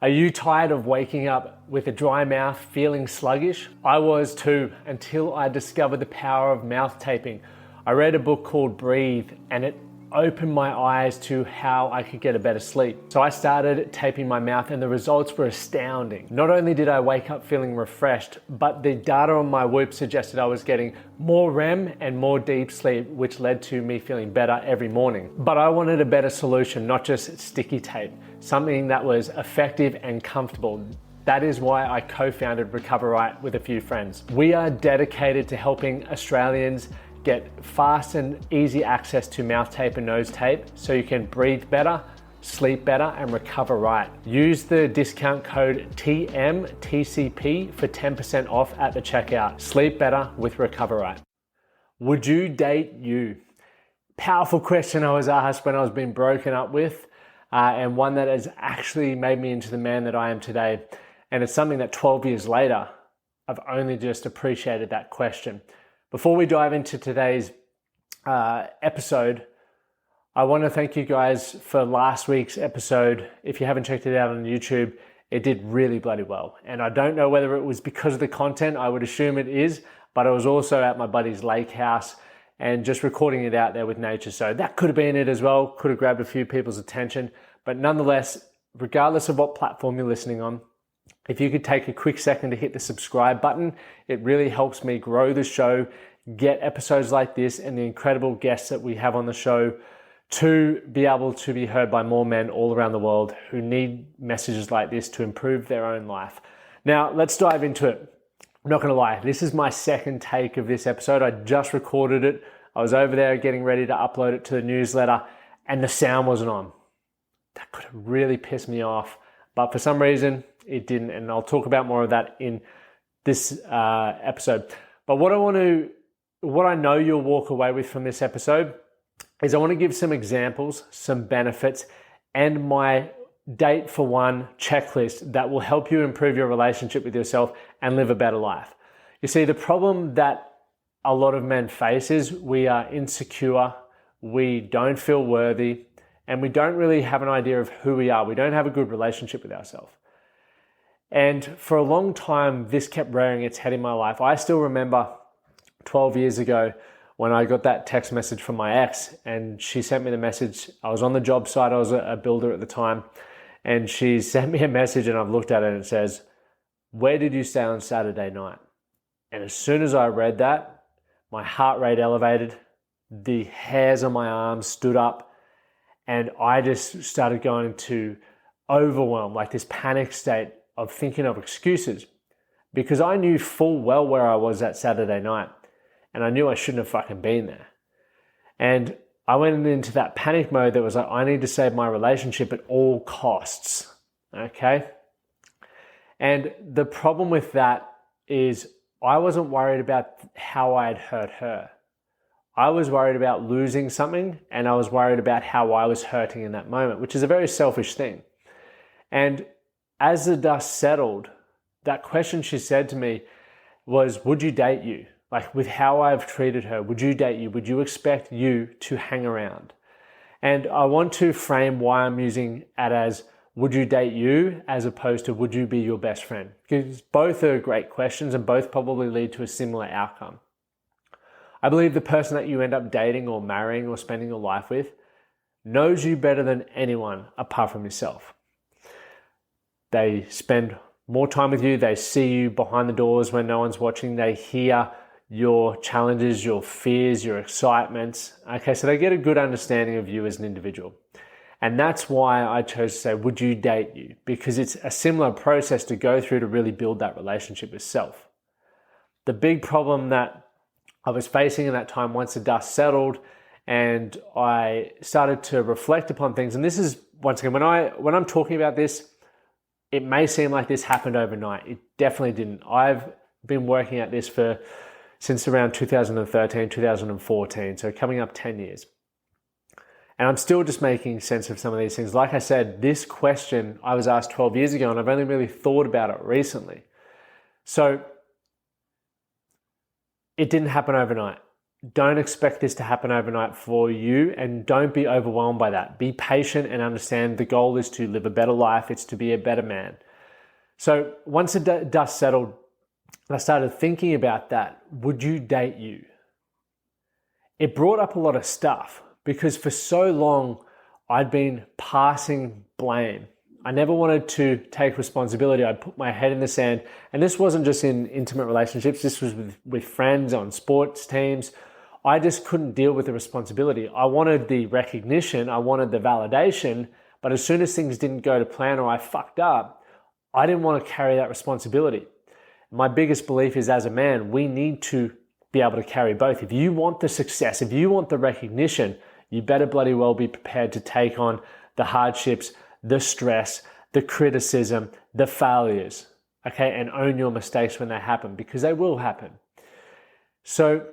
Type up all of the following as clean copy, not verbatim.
Are you tired of waking up with a dry mouth, feeling sluggish? I was too, until I discovered the power of mouth taping. I read a book called Breathe, and it opened my eyes to how I could get a better sleep. So I started taping my mouth, and the results were astounding. Not only did I wake up feeling refreshed, but the data on my Whoop suggested I was getting more REM and more deep sleep, which led to me feeling better every morning. But I wanted a better solution, not just sticky tape, something that was effective and comfortable. That is why I co-founded Recover Right with a few friends. We are dedicated to helping Australians get fast and easy access to mouth tape and nose tape so you can breathe better, sleep better, and recover right. Use the discount code TMTCP for 10% off at the checkout. Sleep better with Recover Right. Would you date you? Powerful question I was asked when I was being broken up with, and one that has actually made me into the man that I am today. And it's something that 12 years later, I've only just appreciated that question. Before we dive into today's episode, I want to thank you guys for last week's episode. If you haven't checked it out on YouTube, it did really bloody well. And I don't know whether it was because of the content, I would assume it is, but I was also at my buddy's lake house and just recording it out there with nature. So that could have been it as well, could have grabbed a few people's attention. But nonetheless, regardless of what platform you're listening on, if you could take a quick second to hit the subscribe button, it really helps me grow the show, get episodes like this and the incredible guests that we have on the show to be able to be heard by more men all around the world who need messages like this to improve their own life. Now, let's dive into it. I'm not going to lie, this is my second take of this episode. I just recorded it. I was over there getting ready to upload it to the newsletter and the sound wasn't on. That could have really pissed me off, but for some reason it didn't, and I'll talk about more of that in this episode. But what I know you'll walk away with from this episode is I want to give some examples, some benefits, and my date for one checklist that will help you improve your relationship with yourself and live a better life. You see, the problem that a lot of men face is we are insecure, we don't feel worthy, and we don't really have an idea of who we are. We don't have a good relationship with ourselves. And for a long time, this kept rearing its head in my life. I still remember 12 years ago when I got that text message from my ex, and she sent me the message. I was on the job site, I was a builder at the time, and she sent me a message and I've looked at it and it says, "Where did you stay on Saturday night?" And as soon as I read that, my heart rate elevated, the hairs on my arms stood up, and I just started going into overwhelm, like this panic state of thinking of excuses, because I knew full well where I was that Saturday night and I knew I shouldn't have fucking been there. And I went into that panic mode that was like, I need to save my relationship at all costs, okay? And the problem with that is I wasn't worried about how I had hurt her. I was worried about losing something, and I was worried about how I was hurting in that moment, which is a very selfish thing. And as the dust settled, that question she said to me was, would you date you? Like, with how I've treated her, would you date you? Would you expect you to hang around? And I want to frame why I'm using it as, would you date you, as opposed to would you be your best friend? Because both are great questions and both probably lead to a similar outcome. I believe the person that you end up dating or marrying or spending your life with knows you better than anyone apart from yourself. They spend more time with you. They see you behind the doors when no one's watching. They hear your challenges, your fears, your excitements. Okay, so they get a good understanding of you as an individual. And that's why I chose to say, would you date you? Because it's a similar process to go through to really build that relationship with self. The big problem that I was facing in that time, once the dust settled and I started to reflect upon things, and this is, once again, when I'm talking about this, it may seem like this happened overnight. It definitely didn't. I've been working at this since around 2013, 2014, so coming up 10 years. And I'm still just making sense of some of these things. Like I said, this question I was asked 12 years ago, and I've only really thought about it recently. So it didn't happen overnight. don't expect this to happen overnight for you, and don't be overwhelmed by that. Be patient and understand the goal is to live a better life. It's to be a better man. So once the dust settled, I started thinking about that. Would you date you? It brought up a lot of stuff because for so long I'd been passing blame. I never wanted to take responsibility. I'd put my head in the sand. And this wasn't just in intimate relationships. This was with friends, on sports teams. I just couldn't deal with the responsibility. I wanted the recognition. I wanted the validation. But as soon as things didn't go to plan or I fucked up, I didn't want to carry that responsibility. My biggest belief is, as a man, we need to be able to carry both. If you want the success, if you want the recognition, you better bloody well be prepared to take on the hardships, the stress, the criticism, the failures, okay, and own your mistakes when they happen, because they will happen. So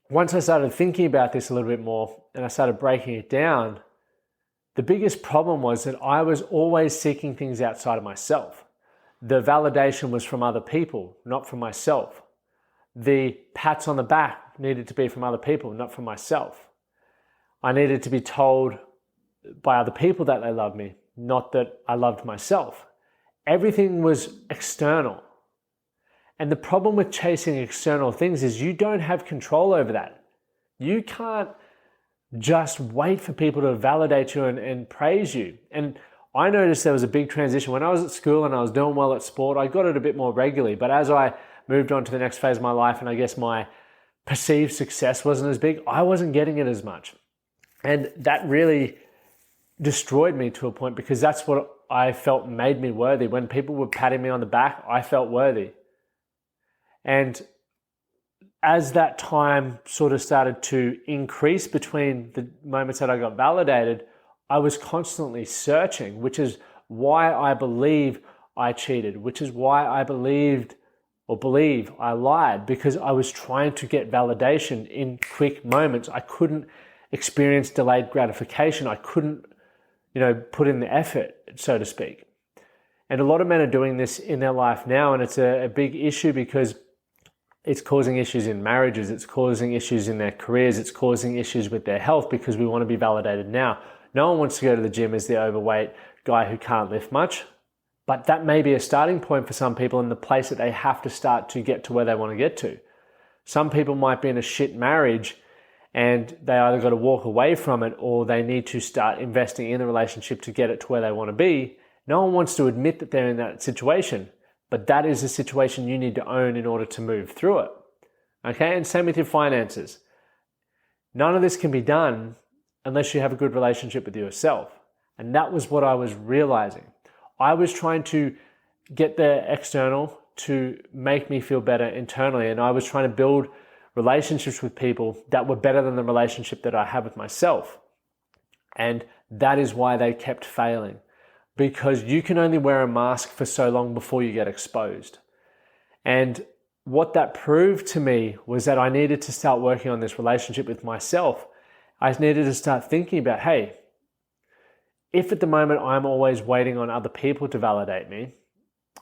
once I started thinking about this a little bit more and I started breaking it down, the biggest problem was that I was always seeking things outside of myself. The validation was from other people, not from myself. The pats on the back needed to be from other people, not from myself. I needed to be told by other people that they loved me, not that I loved myself. Everything was external. And the problem with chasing external things is you don't have control over that. You can't just wait for people to validate you and praise you. And I noticed there was a big transition. When I was at school and I was doing well at sport, I got it a bit more regularly. But as I moved on to the next phase of my life and I guess my perceived success wasn't as big, I wasn't getting it as much. And that really destroyed me to a point, because that's what I felt made me worthy. When people were patting me on the back, I felt worthy. And as that time sort of started to increase between the moments that I got validated, I was constantly searching, which is why I believe I cheated, which is why I believe I lied, because I was trying to get validation in quick moments. I couldn't experience delayed gratification. I couldn't, put in the effort, so to speak. And a lot of men are doing this in their life now, and it's a big issue because it's causing issues in marriages, it's causing issues in their careers, it's causing issues with their health, because we want to be validated now. No one wants to go to the gym as the overweight guy who can't lift much, but that may be a starting point for some people and the place that they have to start to get to where they want to get to. Some people might be in a shit marriage and they either got to walk away from it or they need to start investing in the relationship to get it to where they want to be. No one wants to admit that they're in that situation, but that is a situation you need to own in order to move through it. Okay, and same with your finances. None of this can be done unless you have a good relationship with yourself. And that was what I was realizing. I was trying to get the external to make me feel better internally, and I was trying to build relationships with people that were better than the relationship that I had with myself. And that is why they kept failing, because you can only wear a mask for so long before you get exposed. And what that proved to me was that I needed to start working on this relationship with myself. I needed to start thinking about, hey, if at the moment I'm always waiting on other people to validate me,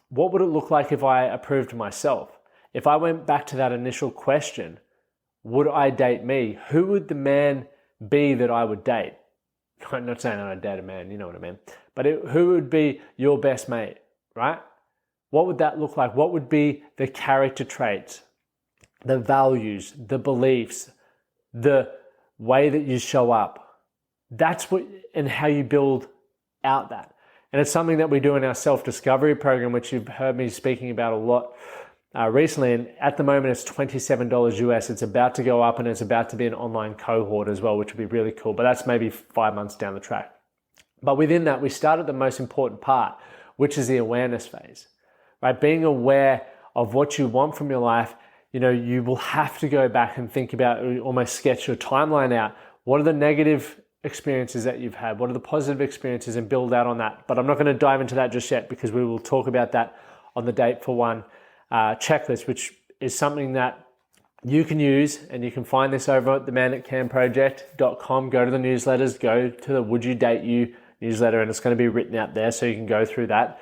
what would it look like if I approved myself? If I went back to that initial question, would I date me? Who would the man be that I would date? I'm not saying I'd date a man, you know what I mean. But who would be your best mate, right? What would that look like? What would be the character traits, the values, the beliefs, the way that you show up? That's what, and how you build out that. And it's something that we do in our self-discovery program, which you've heard me speaking about a lot recently. And at the moment, it's $27 US. It's about to go up, and it's about to be an online cohort as well, which would be really cool. But that's maybe 5 months down the track. But within that, we start at the most important part, which is the awareness phase, right? Being aware of what you want from your life. You will have to go back and think about, almost sketch your timeline out. What are the negative experiences that you've had? What are the positive experiences, and build out on that? But I'm not going to dive into that just yet, because we will talk about that on the Date for One checklist, which is something that you can use, and you can find this over at themanitcanproject.com. Go to the newsletters, go to the Would You Date You newsletter, and it's going to be written out there so you can go through that.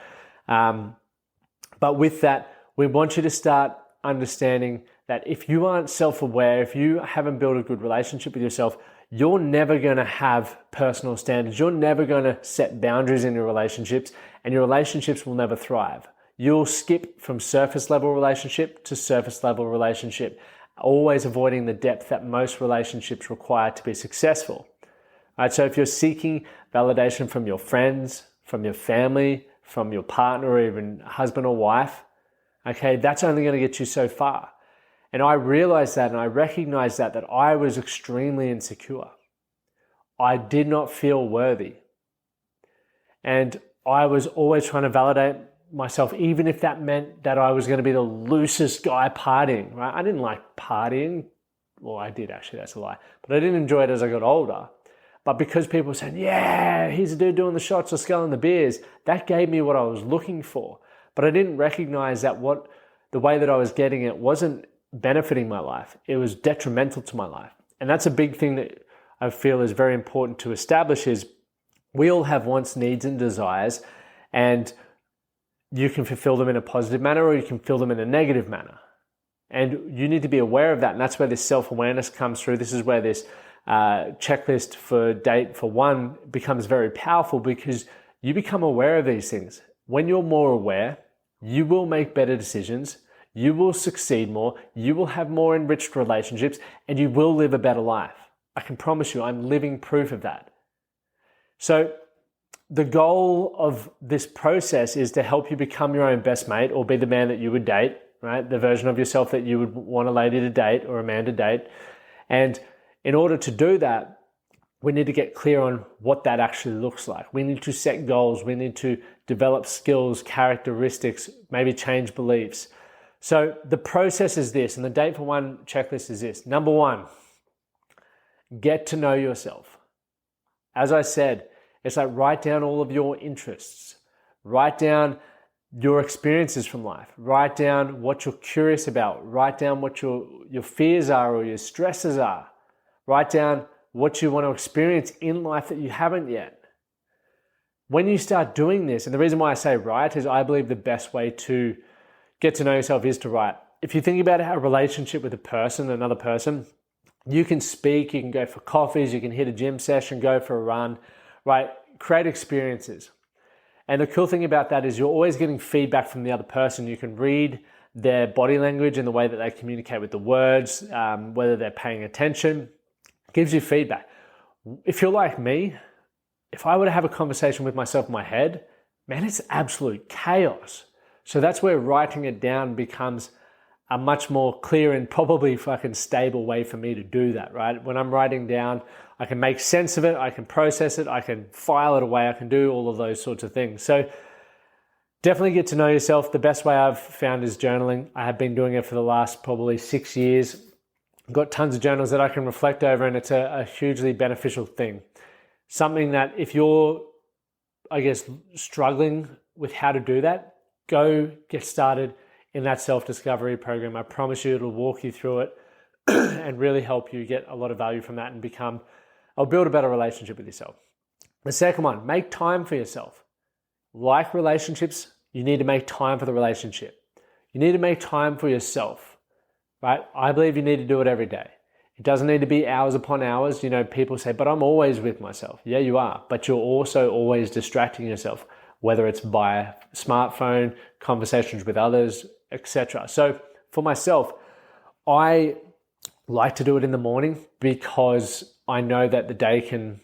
But with that, we want you to start understanding that if you aren't self-aware, if you haven't built a good relationship with yourself, you're never going to have personal standards. You're never going to set boundaries in your relationships, and your relationships will never thrive. You'll skip from surface level relationship to surface level relationship, always avoiding the depth that most relationships require to be successful. All right, so if you're seeking validation from your friends, from your family, from your partner, or even husband or wife, okay, that's only going to get you so far. And I realized that, and I recognized that I was extremely insecure. I did not feel worthy. And I was always trying to validate myself, even if that meant that I was going to be the loosest guy partying, right? I didn't like partying. Well, I did actually, that's a lie. But I didn't enjoy it as I got older. But because people were saying, yeah, he's a dude doing the shots or sculling the beers, that gave me what I was looking for. But I didn't recognize that the way that I was getting it wasn't benefiting my life. It was detrimental to my life. And that's a big thing that I feel is very important to establish is we all have wants, needs, and desires, and you can fulfill them in a positive manner or you can fulfill them in a negative manner. And you need to be aware of that. And that's where this self-awareness comes through. This is where this checklist for date for one becomes very powerful, because you become aware of these things. When you're more aware, you will make better decisions, you will succeed more, you will have more enriched relationships, and you will live a better life. I can promise you, I'm living proof of that. So the goal of this process is to help you become your own best mate, or be the man that you would date, right? The version of yourself that you would want a lady to date or a man to date. And in order to do that, we need to get clear on what that actually looks like. We need to set goals. We need to develop skills, characteristics, maybe change beliefs. So the process is this, and the date for one checklist is this. Number one, get to know yourself. As I said, it's like write down all of your interests. Write down your experiences from life. Write down what you're curious about. Write down what your fears are or your stresses are. Write down what you want to experience in life that you haven't yet. When you start doing this, and the reason why I say write is I believe the best way to get to know yourself is to write. If you think about a relationship with another person, you can speak, you can go for coffees, you can hit a gym session, go for a run, right? Create experiences. And the cool thing about that is you're always getting feedback from the other person. You can read their body language and the way that they communicate with the words, whether they're paying attention. It gives you feedback. If you're like me, if I were to have a conversation with myself in my head, man, it's absolute chaos. So that's where writing it down becomes a much more clear and probably fucking stable way for me to do that, right? When I'm writing down, I can make sense of it, I can process it, I can file it away, I can do all of those sorts of things. So definitely get to know yourself. The best way I've found is journaling. I have been doing it for the last probably 6 years. I've got tons of journals that I can reflect over, and it's a hugely beneficial thing. Something that if you're, I guess, struggling with how to do that, go get started in that self-discovery program. I promise you it'll walk you through it and really help you get a lot of value from that and build a better relationship with yourself. The second one, make time for yourself. Like relationships, you need to make time for the relationship. You need to make time for yourself, right? I believe you need to do it every day. It doesn't need to be hours upon hours. You know, people say, but I'm always with myself. Yeah, you are, but you're also always distracting yourself, whether it's by smartphone, conversations with others, etc. So for myself, I like to do it in the morning because I know that the day can,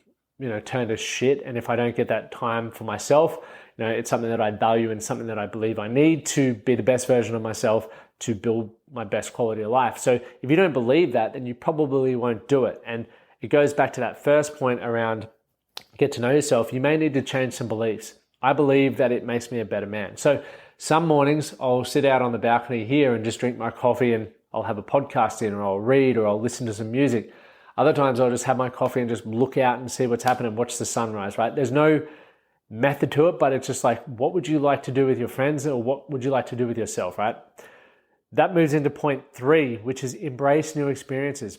turn to shit. And if I don't get that time for myself, it's something that I value and something that I believe I need to be the best version of myself to build my best quality of life. So if you don't believe that, then you probably won't do it. And it goes back to that first point around get to know yourself. You may need to change some beliefs. I believe that it makes me a better man. So some mornings I'll sit out on the balcony here and just drink my coffee and I'll have a podcast in, or I'll read, or I'll listen to some music. Other times I'll just have my coffee and just look out and see what's happening, watch the sunrise, right? There's no method to it, but it's just like, what would you like to do with your friends, or what would you like to do with yourself, right? That moves into point 3, which is embrace new experiences.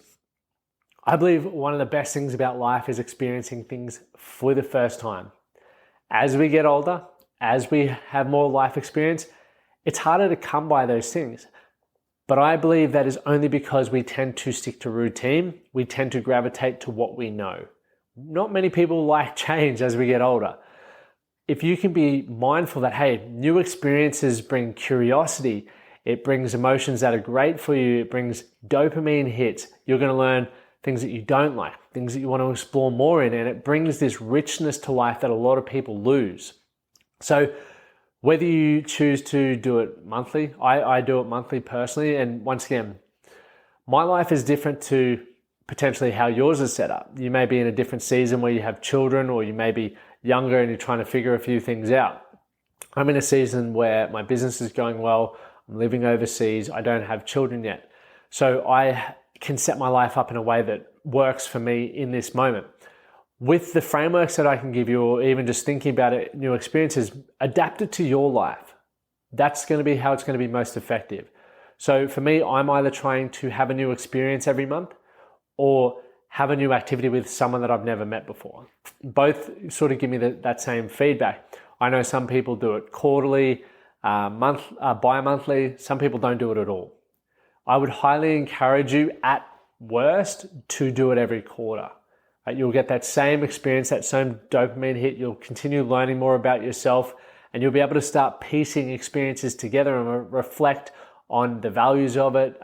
I believe one of the best things about life is experiencing things for the first time. As we get older, as we have more life experience, it's harder to come by those things. But I believe that is only because we tend to stick to routine. We tend to gravitate to what we know. Not many people like change as we get older. If you can be mindful that, hey, new experiences bring curiosity, it brings emotions that are great for you, it brings dopamine hits, you're going to learn things that you don't like, things that you want to explore more in, and it brings this richness to life that a lot of people lose. So whether you choose to do it monthly, I do it monthly personally, and once again, my life is different to potentially how yours is set up. You may be in a different season where you have children, or you may be younger and you're trying to figure a few things out. I'm in a season where my business is going well, I'm living overseas, I don't have children yet. So I can set my life up in a way that works for me in this moment. With the frameworks that I can give you, or even just thinking about it, new experiences, adapt it to your life. That's going to be how it's going to be most effective. So for me, I'm either trying to have a new experience every month or have a new activity with someone that I've never met before. Both sort of give me that same feedback. I know some people do it quarterly, bi-monthly. Some people don't do it at all. I would highly encourage you, at worst, to do it every quarter. You'll get that same experience, that same dopamine hit. You'll continue learning more about yourself, and you'll be able to start piecing experiences together and reflect on the values of it,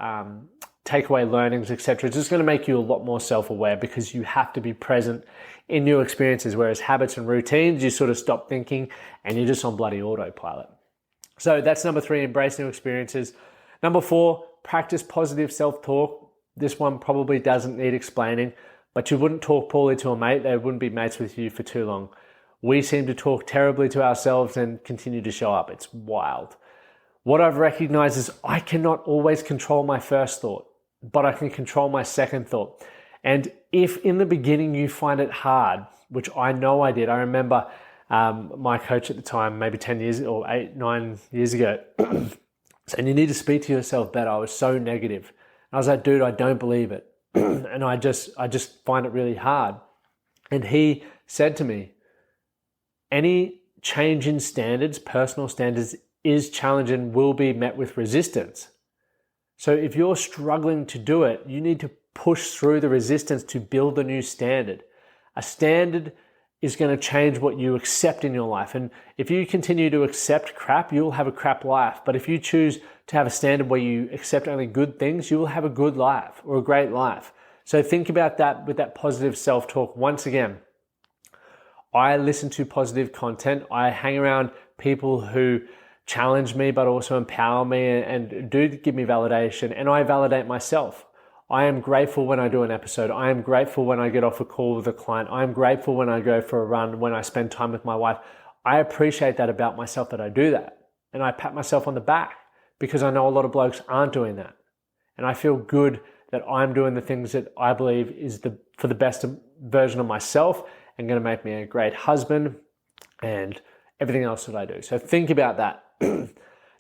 takeaway learnings, etc. It's just going to make you a lot more self-aware because you have to be present in new experiences, whereas habits and routines, you sort of stop thinking and you're just on bloody autopilot. So that's number 3, embrace new experiences. Number 4, practice positive self-talk. This one probably doesn't need explaining, but you wouldn't talk poorly to a mate. They wouldn't be mates with you for too long. We seem to talk terribly to ourselves and continue to show up. It's wild. What I've recognized is I cannot always control my first thought, but I can control my second thought. And if in the beginning you find it hard, which I know I did, I remember my coach at the time, maybe 10 years or 8-9 years ago, saying you need to speak to yourself better. I was so negative. And I was like, dude, I don't believe it. And I just find it really hard. And he said to me, any change in standards, personal standards, is challenged and will be met with resistance. So if you're struggling to do it, you need to push through the resistance to build a new standard. A standard is going to change what you accept in your life. And if you continue to accept crap, you'll have a crap life. But if you choose to have a standard where you accept only good things, you will have a good life or a great life. So think about that with that positive self-talk. Once again, I listen to positive content. I hang around people who challenge me, but also empower me and do give me validation. And I validate myself. I am grateful when I do an episode. I am grateful when I get off a call with a client. I am grateful when I go for a run, when I spend time with my wife. I appreciate that about myself, that I do that. And I pat myself on the back because I know a lot of blokes aren't doing that. And I feel good that I'm doing the things that I believe is for the best version of myself and going to make me a great husband and everything else that I do. So think about that.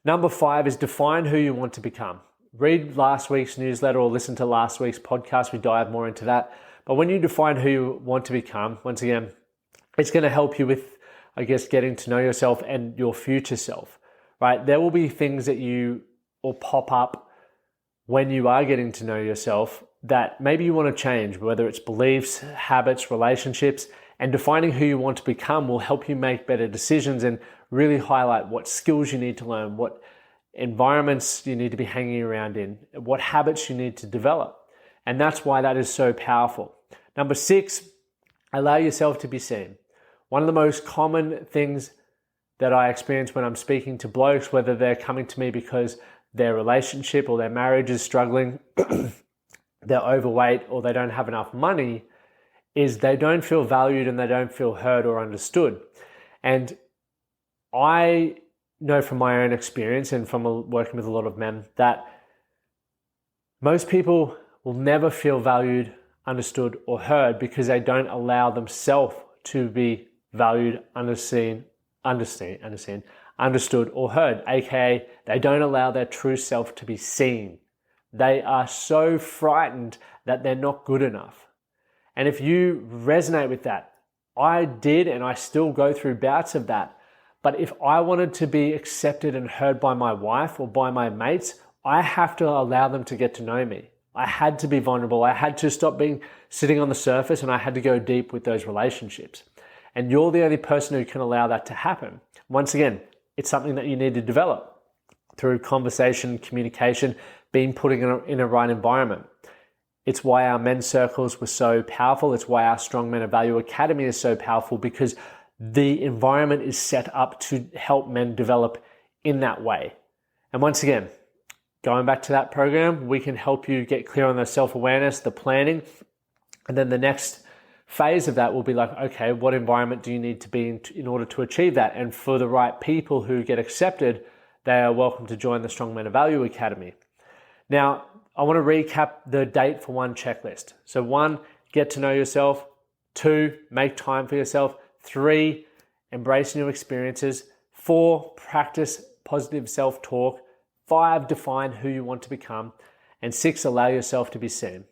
Number 5 is define who you want to become. Read last week's newsletter or listen to last week's podcast. We dive more into that. But when you define who you want to become, once again, it's going to help you with, I guess, getting to know yourself and your future self, right? There will be things that will pop up when you are getting to know yourself that maybe you want to change, whether it's beliefs, habits, relationships, and defining who you want to become will help you make better decisions and really highlight what skills you need to learn, what environments you need to be hanging around in, what habits you need to develop. And that's why that is so powerful. Number 6, allow yourself to be seen. One of the most common things that I experience when I'm speaking to blokes, whether they're coming to me because their relationship or their marriage is struggling, they're overweight, or they don't have enough money, is they don't feel valued and they don't feel heard or understood. And I know from my own experience and from working with a lot of men that most people will never feel valued, understood, or heard because they don't allow themselves to be valued, understood, or heard, aka they don't allow their true self to be seen. They are so frightened that they're not good enough. And if you resonate with that, I did and I still go through bouts of that. But if I wanted to be accepted and heard by my wife or by my mates I have to allow them to get to know me. I had to be vulnerable. I had to stop sitting on the surface, and I had to go deep with those relationships. And you're the only person who can allow that to happen. Once again, it's something that you need to develop through conversation, communication, being put in a right environment. It's why our men's circles were so powerful. It's why our Strong Men of Value Academy is so powerful, because the environment is set up to help men develop in that way. And once again, going back to that program, we can help you get clear on the self-awareness, the planning, and then the next phase of that will be like, okay, what environment do you need to be in order to achieve that? And for the right people who get accepted, they are welcome to join the Strong Men of Value Academy. Now, I want to recap the date for 1 checklist. So 1, get to know yourself. 2, make time for yourself. 3, embrace new experiences. 4, practice positive self-talk. 5, define who you want to become. And 6, allow yourself to be seen.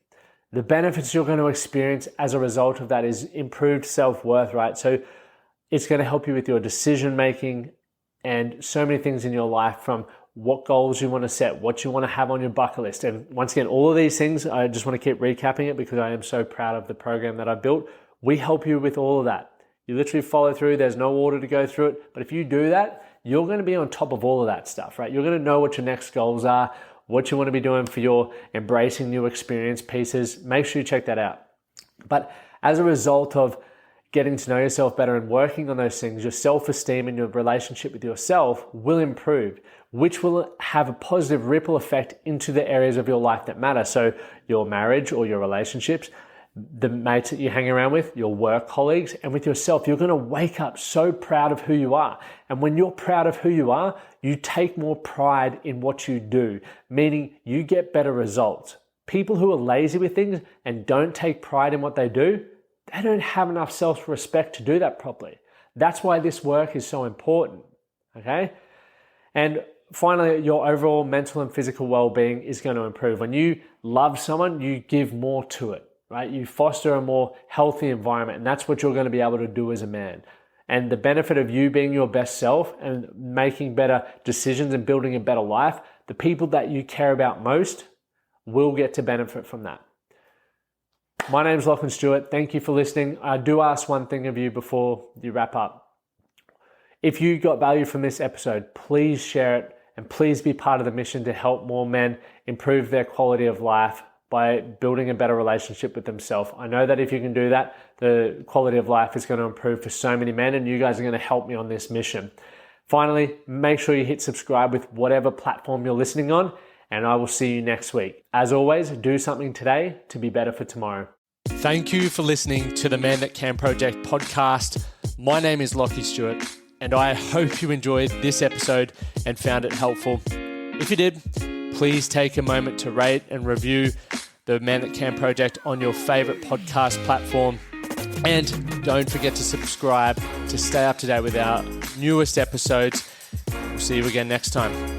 The benefits you're going to experience as a result of that is improved self-worth, right? So it's going to help you with your decision making and so many things in your life, from what goals you want to set, what you want to have on your bucket list. And once again, all of these things, I just want to keep recapping it because I am so proud of the program that I've built. We help you with all of that. You literally follow through. There's no order to go through it. But if you do that, you're going to be on top of all of that stuff, right? You're going to know what your next goals are, what you want to be doing for your embracing new experience pieces. Make sure you check that out. But as a result of getting to know yourself better and working on those things, your self-esteem and your relationship with yourself will improve, which will have a positive ripple effect into the areas of your life that matter. So your marriage or your relationships, the mates that you hang around with, your work colleagues, and with yourself. You're going to wake up so proud of who you are. And when you're proud of who you are, you take more pride in what you do, meaning you get better results. People who are lazy with things and don't take pride in what they do, they don't have enough self-respect to do that properly. That's why this work is so important, okay? And finally, your overall mental and physical well-being is going to improve. When you love someone, you give more to it, right? You foster a more healthy environment, and that's what you're going to be able to do as a man. And the benefit of you being your best self and making better decisions and building a better life, the people that you care about most will get to benefit from that. My name is Lachlan Stuart. Thank you for listening. I do ask one thing of you before you wrap up. If you got value from this episode, please share it, and please be part of the mission to help more men improve their quality of life by building a better relationship with themselves. I know that if you can do that, the quality of life is going to improve for so many men, and you guys are going to help me on this mission. Finally, make sure you hit subscribe with whatever platform you're listening on, and I will see you next week. As always, do something today to be better for tomorrow. Thank you for listening to the Man That Can Project podcast. My name is Lachlan Stuart, and I hope you enjoyed this episode and found it helpful. If you did, please take a moment to rate and review the Man That Can Project on your favorite podcast platform. And don't forget to subscribe to stay up to date with our newest episodes. We'll see you again next time.